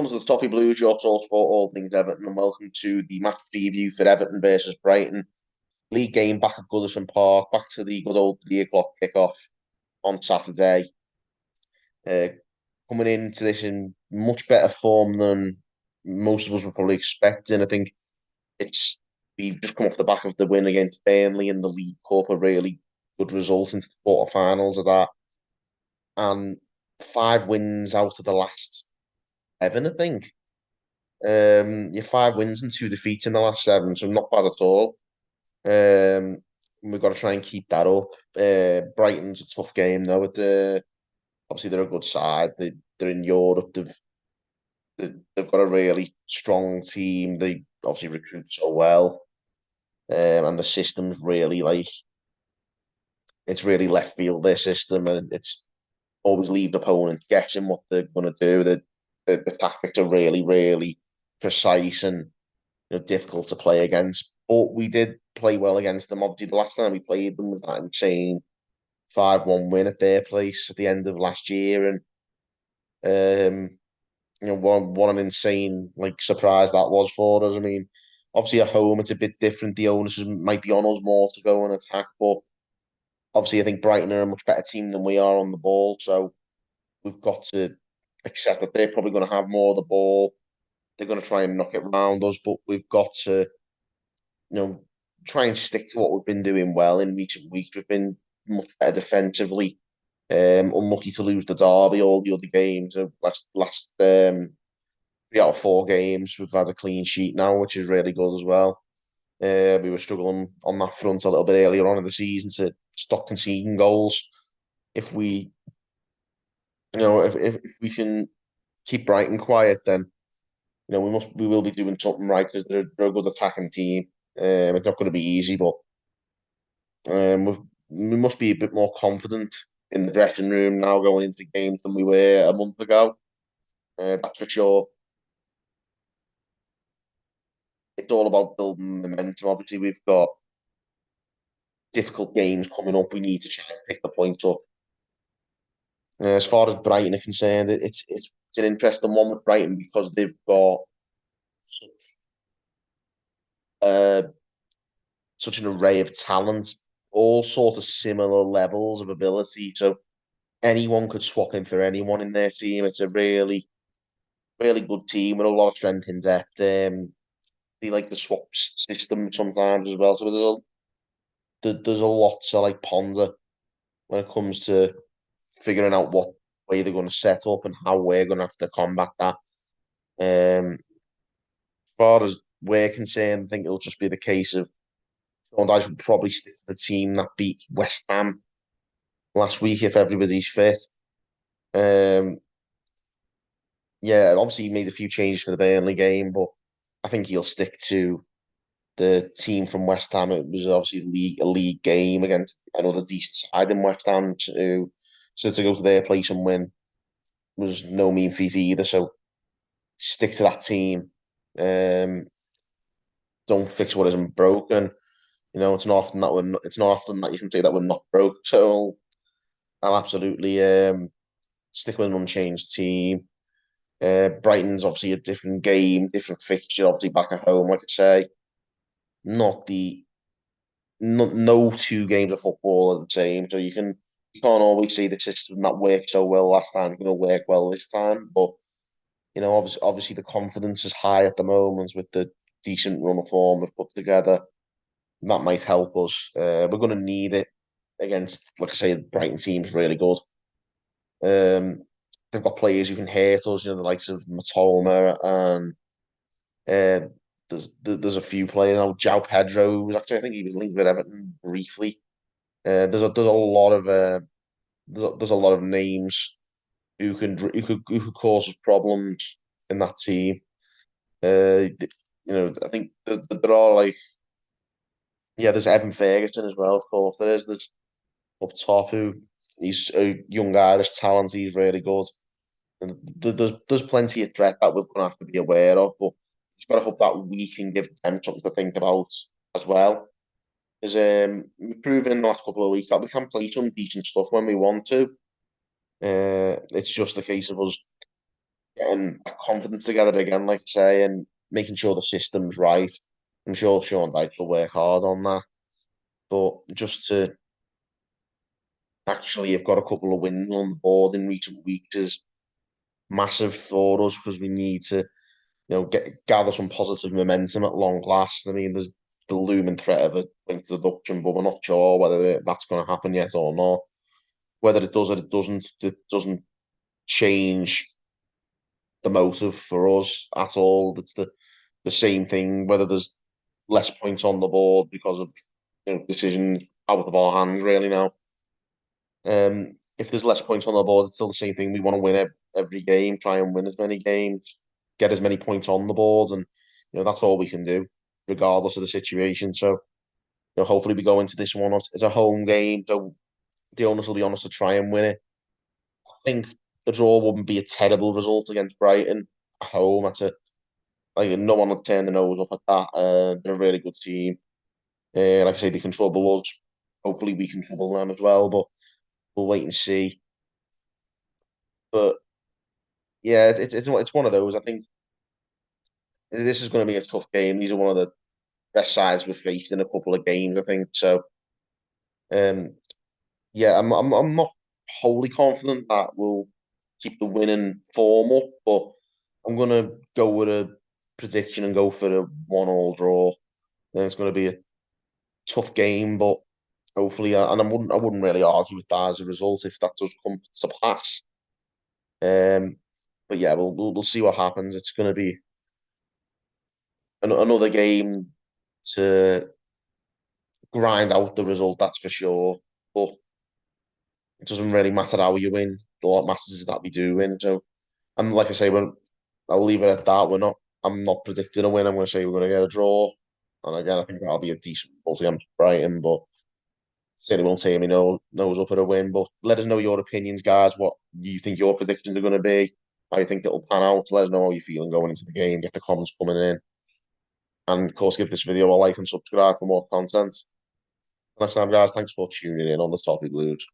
Welcome to the Toppy Blues, your source for all things Everton, and welcome to the match preview for Everton versus Brighton. League game back at Goodison Park, back to the good old 3 o'clock kickoff on Saturday. Uh, Coming into this in much better form than most of us were probably expecting. I think it's we've just come off the back of the win against Burnley in the League Cup, a really good result into the quarterfinals of that, and 5 wins out of the last 7, I think. You're 5 wins and 2 defeats in the last 7, so not bad at all. Um, we've got to try and keep that up. Brighton's a tough game though. Obviously they're a good side. They're in Europe. They've got a really strong team. They obviously recruit so well, and the system's really it's really left field their system, and it's always leave the opponent guessing what they're going to do. The tactics are really precise and difficult to play against. But we did play well against them. Obviously, the last time we played them was that insane 5-1 win at their place at the end of last year, and what an insane surprise that was for us. I mean, obviously at home it's a bit different. The onus might be on us more to go and attack, but obviously I think Brighton are a much better team than we are on the ball, so we've got to accept that they're probably going to have more of the ball. They're going to try and knock it around us, but we've got to try and stick to what we've been doing well in recent weeks. We've been much better defensively. Unlucky to lose the derby. All the other games, last 3 out of 4 games, we've had a clean sheet now, which is really good as well. We were struggling on that front a little bit earlier on in the season to stop conceding goals. If we, if we can keep Brighton quiet, then we will be doing something right because they're a good attacking team. It's not going to be easy, but we must be a bit more confident in the dressing room now going into games than we were a month ago. That's for sure. It's all about building momentum. Obviously, we've got difficult games coming up. We need to try and pick the points up. As far as Brighton are concerned, it's an interesting one with Brighton because they've got such, uh, such an array of talent, all sort of similar levels of ability. So anyone could swap in for anyone in their team. It's a really good team with a lot of strength in depth. They like the swap system sometimes as well. So there's a lot to ponder when it comes to figuring out what way they're going to set up and how we're going to have to combat that. As far as we're concerned, I think it'll just be the case of Sean Dyche will probably stick to the team that beat West Ham last week if everybody's fit. Um, yeah, obviously he made a few changes for the Burnley game, but I think he'll stick to the team from West Ham. It was obviously a league game against another decent side in West Ham. So to go to their place and win was no mean feat either. So stick to that team. Don't fix what isn't broken. It's not often that you can say that we're not broke. So I'll absolutely stick with an unchanged team. Brighton's obviously a different game, different fixture. Obviously back at home, like I say, not the no 2 games of football are the same. So you can't always say the system that worked so well last time is going to work well this time. But obviously the confidence is high at the moment with the decent run of form we've put together. That might help us. We're going to need it against, like I say, the Brighton team's really good. They've got players who can hurt us, the likes of Matoma and uh, there's a few players now. João Pedro was actually, I think he was linked with Everton briefly. There's a lot of there's a lot of names who could cause us problems in that team. I think there are there's Evan Ferguson as well. Of course, there's up top who he's a young Irish talent. He's really good. And there's plenty of threat that we're going to have to be aware of, but just got to hope that we can give them something to think about as well. Because we've proven in the last couple of weeks that we can play some decent stuff when we want to. It's just a case of us getting that confidence together again, like I say, and making sure the system's right. I'm sure Sean Dyche will work hard on that. But just to actually have got a couple of wins on the board in recent weeks is massive for us because we need to, gather some positive momentum at long last. I mean, there's the looming threat of a link to deduction, but we're not sure whether that's going to happen yet or not. Whether it does or it doesn't change the motive for us at all. It's the same thing, whether there's less points on the board because of decisions out of our hands really now. If there's less points on the board, it's still the same thing. We want to win every game, try and win as many games, get as many points on the board, and that's all we can do, regardless of the situation. So hopefully we go into this one as a home game, so the owners will be honest to try and win it. I think the draw wouldn't be a terrible result against Brighton at home. That's a like no one would turn the nose up at that. They're a really good team. Like I say, they can trouble us. Hopefully, we can trouble them as well. But we'll wait and see. But yeah, it's one of those. I think this is going to be a tough game. These are one of the best sides we've faced in a couple of games. I think so. Um, yeah, I'm not wholly confident that we'll keep the winning form up, but I'm gonna go with a prediction and go for a 1-1 draw. And it's going to be a tough game, but hopefully, and I wouldn't really argue with that as a result if that does come to pass. Um, but yeah, we'll see what happens. It's going to be another game to grind out the result, that's for sure. But it doesn't really matter how you win. What matters is that we do win. So, and like I say, I'll leave it at that. I'm not predicting a win. I'm going to say we're going to get a draw. And again, I think that'll be a decent result against Brighton, but certainly won't say me nose up at a win. But let us know your opinions, guys. What you think your predictions are going to be? How you think it'll pan out? Let us know how you're feeling going into the game. Get the comments coming in, and of course, give this video a like and subscribe for more content. Next time, guys. Thanks for tuning in on the Toffee Blues.